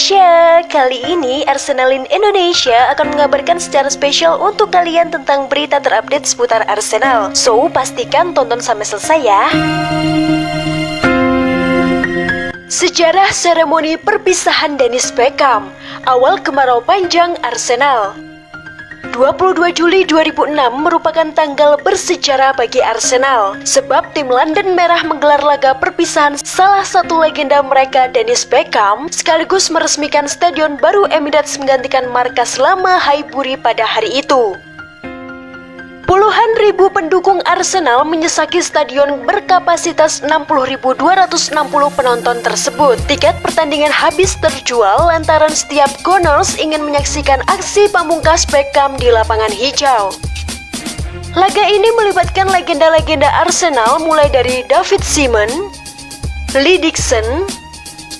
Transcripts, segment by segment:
Indonesia. Kali ini Arsenalin Indonesia akan mengabarkan secara spesial untuk kalian tentang berita terupdate seputar Arsenal. So, pastikan tonton sampai selesai ya. Sejarah seremoni perpisahan Dennis Beckham. Awal kemarau panjang Arsenal. 22 Juli 2006 merupakan tanggal bersejarah bagi Arsenal, sebab tim London Merah menggelar laga perpisahan salah satu legenda mereka, Dennis Beckham, sekaligus meresmikan stadion baru Emirates menggantikan markas lama Highbury pada hari itu. Puluhan ribu pendukung Arsenal menyesaki stadion berkapasitas 60.260 penonton tersebut. Tiket pertandingan habis terjual lantaran setiap Gunners ingin menyaksikan aksi pamungkas Beckham di lapangan hijau. Laga ini melibatkan legenda-legenda Arsenal mulai dari David Seaman, Lee Dixon,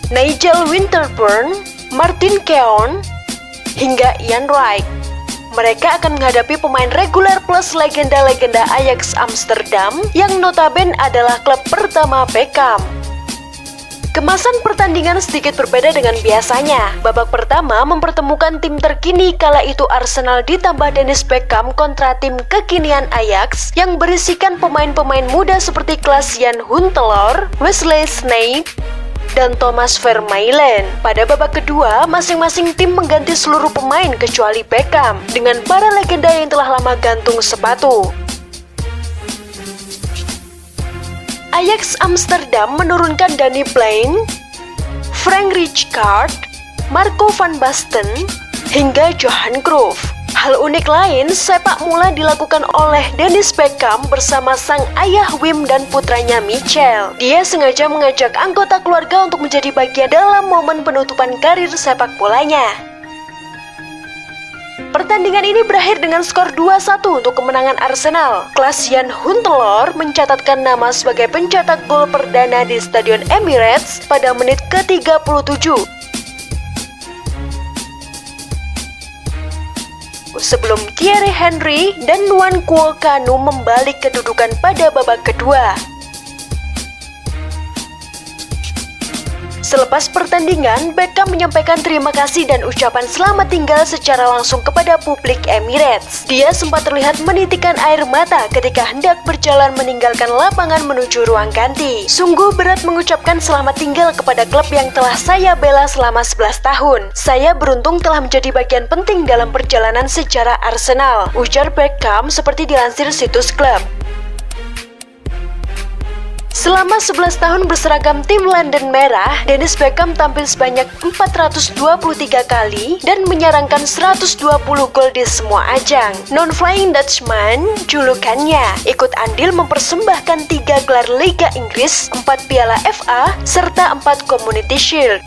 Nigel Winterburn, Martin Keown, hingga Ian Wright. Mereka akan menghadapi pemain reguler plus legenda-legenda Ajax Amsterdam yang notabene adalah klub pertama Beckham. Kemasan pertandingan sedikit berbeda dengan biasanya. Babak pertama mempertemukan tim terkini kala itu Arsenal ditambah Dennis Beckham kontra tim kekinian Ajax yang berisikan pemain-pemain muda seperti Klaas-Jan Huntelaar, Wesley Sneijder, dan Thomas Vermaelen. Pada babak kedua, masing-masing tim mengganti seluruh pemain kecuali Beckham dengan para legenda yang telah lama gantung sepatu. Ajax Amsterdam menurunkan Danny Blind, Frank Rijkaard, Marco van Basten, hingga Johan Cruyff. Hal unik lain sepak bola dilakukan oleh Dennis Beckham bersama sang ayah Wim dan putranya Michel. Dia sengaja mengajak anggota keluarga untuk menjadi bagian dalam momen penutupan karir sepak bolanya. Pertandingan ini berakhir dengan skor 2-1 untuk kemenangan Arsenal. Klaas-Jan Huntelaar mencatatkan nama sebagai pencetak gol perdana di Stadion Emirates pada menit ke-37. Sebelum Thierry Henry dan Nwankwo Kanu membalik kedudukan pada babak kedua. Selepas pertandingan, Beckham menyampaikan terima kasih dan ucapan selamat tinggal secara langsung kepada publik Emirates. Dia sempat terlihat menitikkan air mata ketika hendak berjalan meninggalkan lapangan menuju ruang ganti. Sungguh berat mengucapkan selamat tinggal kepada klub yang telah saya bela selama 11 tahun. Saya beruntung telah menjadi bagian penting dalam perjalanan sejarah Arsenal, ujar Beckham seperti dilansir situs klub. Selama 11 tahun berseragam tim London Merah, Dennis Beckham tampil sebanyak 423 kali dan menyarangkan 120 gol di semua ajang. Non-Flying Dutchman, julukannya, ikut andil mempersembahkan 3 gelar Liga Inggris, 4 piala FA, serta 4 Community Shield.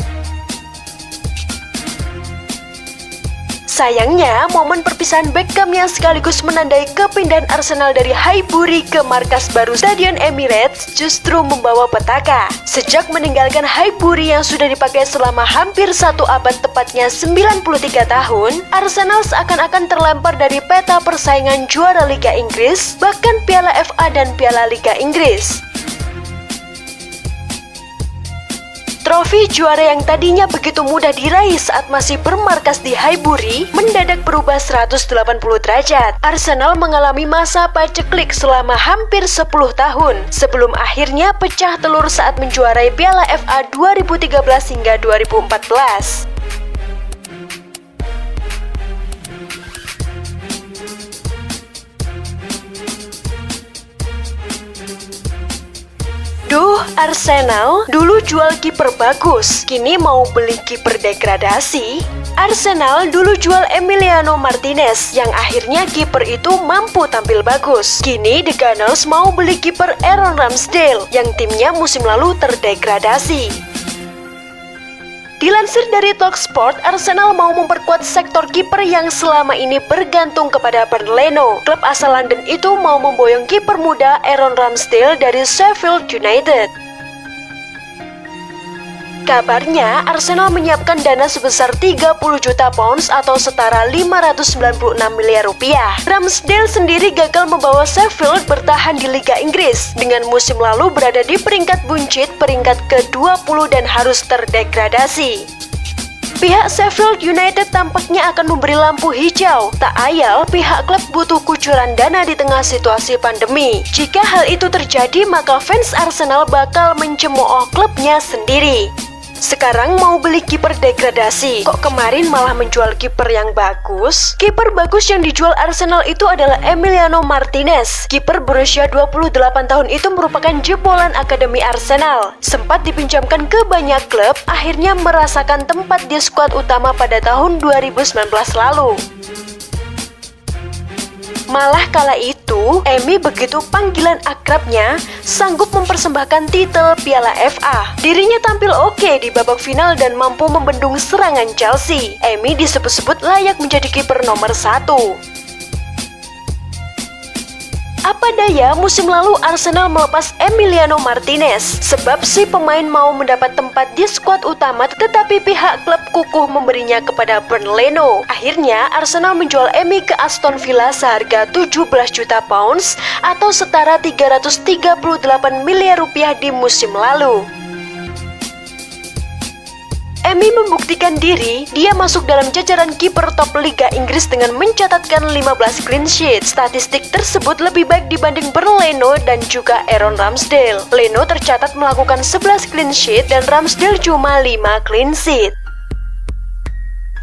Sayangnya, momen perpisahan Beckham yang sekaligus menandai kepindahan Arsenal dari Highbury ke markas baru Stadion Emirates justru membawa petaka. Sejak meninggalkan Highbury yang sudah dipakai selama hampir 1 abad, tepatnya 93 tahun, Arsenal seakan-akan terlempar dari peta persaingan juara Liga Inggris, bahkan Piala FA dan Piala Liga Inggris. Trofi juara yang tadinya begitu mudah diraih saat masih bermarkas di Highbury mendadak berubah 180 derajat. Arsenal mengalami masa paceklik selama hampir 10 tahun sebelum akhirnya pecah telur saat menjuarai Piala FA 2013 hingga 2014. Duh, Arsenal dulu jual kiper bagus, kini mau beli kiper degradasi. Arsenal dulu jual Emiliano Martinez, yang akhirnya kiper itu mampu tampil bagus. Kini The Gunners mau beli kiper Aaron Ramsdale, yang timnya musim lalu terdegradasi. Dilansir dari Talksport, Arsenal mau memperkuat sektor kiper yang selama ini bergantung kepada Berleno. Klub asal London itu mau memboyong kiper muda Aaron Ramsdale dari Sheffield United. Kabarnya, Arsenal menyiapkan dana sebesar 30 juta pounds atau setara 596 miliar rupiah. Ramsdale sendiri gagal membawa Sheffield bertahan di Liga Inggris. Dengan musim lalu berada di peringkat buncit, peringkat ke-20 dan harus terdegradasi. Pihak Sheffield United tampaknya akan memberi lampu hijau. Tak ayal pihak klub butuh kucuran dana di tengah situasi pandemi. Jika hal itu terjadi, maka fans Arsenal bakal mencemooh klubnya sendiri. Sekarang mau beli kiper degradasi, kok kemarin malah menjual kiper yang bagus? Kiper bagus yang dijual Arsenal itu adalah Emiliano Martinez. Kiper berusia 28 tahun itu merupakan jebolan akademi Arsenal. Sempat dipinjamkan ke banyak klub, akhirnya merasakan tempat di skuad utama pada tahun 2019 lalu. Malah kala itu, Emi begitu panggilan akrabnya sanggup mempersembahkan titel Piala FA. Dirinya tampil oke di babak final dan mampu membendung serangan Chelsea. Emi disebut-sebut layak menjadi kiper nomor 1. Apa daya musim lalu Arsenal melepas Emiliano Martinez, sebab si pemain mau mendapat tempat di skuad utama tetapi pihak klub kukuh memberinya kepada Bernd Leno. Akhirnya Arsenal menjual Emi ke Aston Villa seharga 17 juta pounds atau setara 338 miliar rupiah di musim lalu. Emi membuktikan diri, dia masuk dalam jajaran kiper top Liga Inggris dengan mencatatkan 15 clean sheet. Statistik tersebut lebih baik dibanding Bernd Leno dan juga Aaron Ramsdale. Leno tercatat melakukan 11 clean sheet dan Ramsdale cuma 5 clean sheet.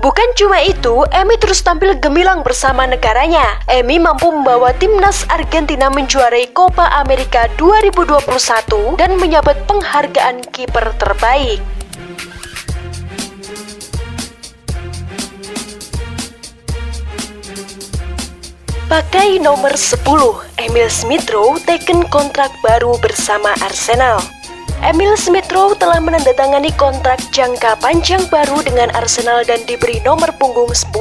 Bukan cuma itu, Emi terus tampil gemilang bersama negaranya. Emi mampu membawa timnas Argentina menjuarai Copa America 2021 dan menyabet penghargaan kiper terbaik. Pakai nomor 10, Emil Smith Rowe teken kontrak baru bersama Arsenal. Emil Smith Rowe telah menandatangani kontrak jangka panjang baru dengan Arsenal dan diberi nomor punggung 10.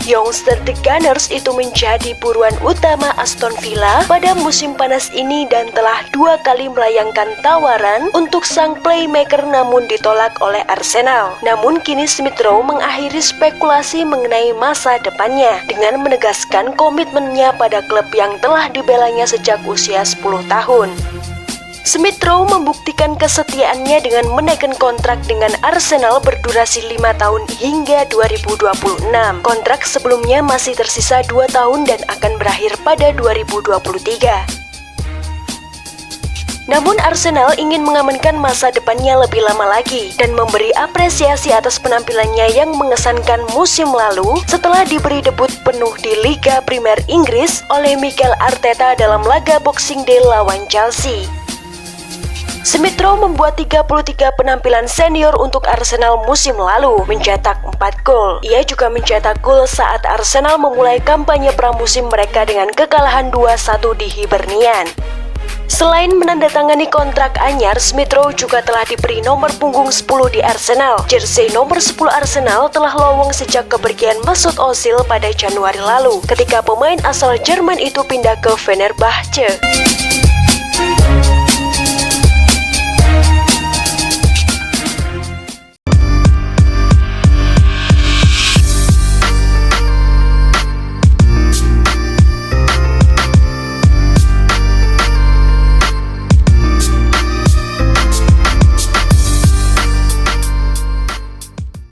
Youngster The Gunners itu menjadi buruan utama Aston Villa pada musim panas ini dan telah 2 kali melayangkan tawaran untuk sang playmaker namun ditolak oleh Arsenal. Namun kini Smith Rowe mengakhiri spekulasi mengenai masa depannya dengan menegaskan komitmennya pada klub yang telah dibelanya sejak usia 10 tahun. Smith Rowe membuktikan kesetiaannya dengan menaikkan kontrak dengan Arsenal berdurasi 5 tahun hingga 2026. Kontrak sebelumnya masih tersisa 2 tahun dan akan berakhir pada 2023. Namun Arsenal ingin mengamankan masa depannya lebih lama lagi dan memberi apresiasi atas penampilannya yang mengesankan musim lalu setelah diberi debut penuh di Liga Primer Inggris oleh Mikel Arteta dalam laga Boxing Day lawan Chelsea. Smith Rowe membuat 33 penampilan senior untuk Arsenal musim lalu, mencetak 4 gol. Ia juga mencetak gol saat Arsenal memulai kampanye pramusim mereka dengan kekalahan 2-1 di Hibernian. Selain menandatangani kontrak anyar, Smith Rowe juga telah diberi nomor punggung 10 di Arsenal. Jersey nomor 10 Arsenal telah lowong sejak kepergian Mesut Ozil pada Januari lalu, ketika pemain asal Jerman itu pindah ke Fenerbahce.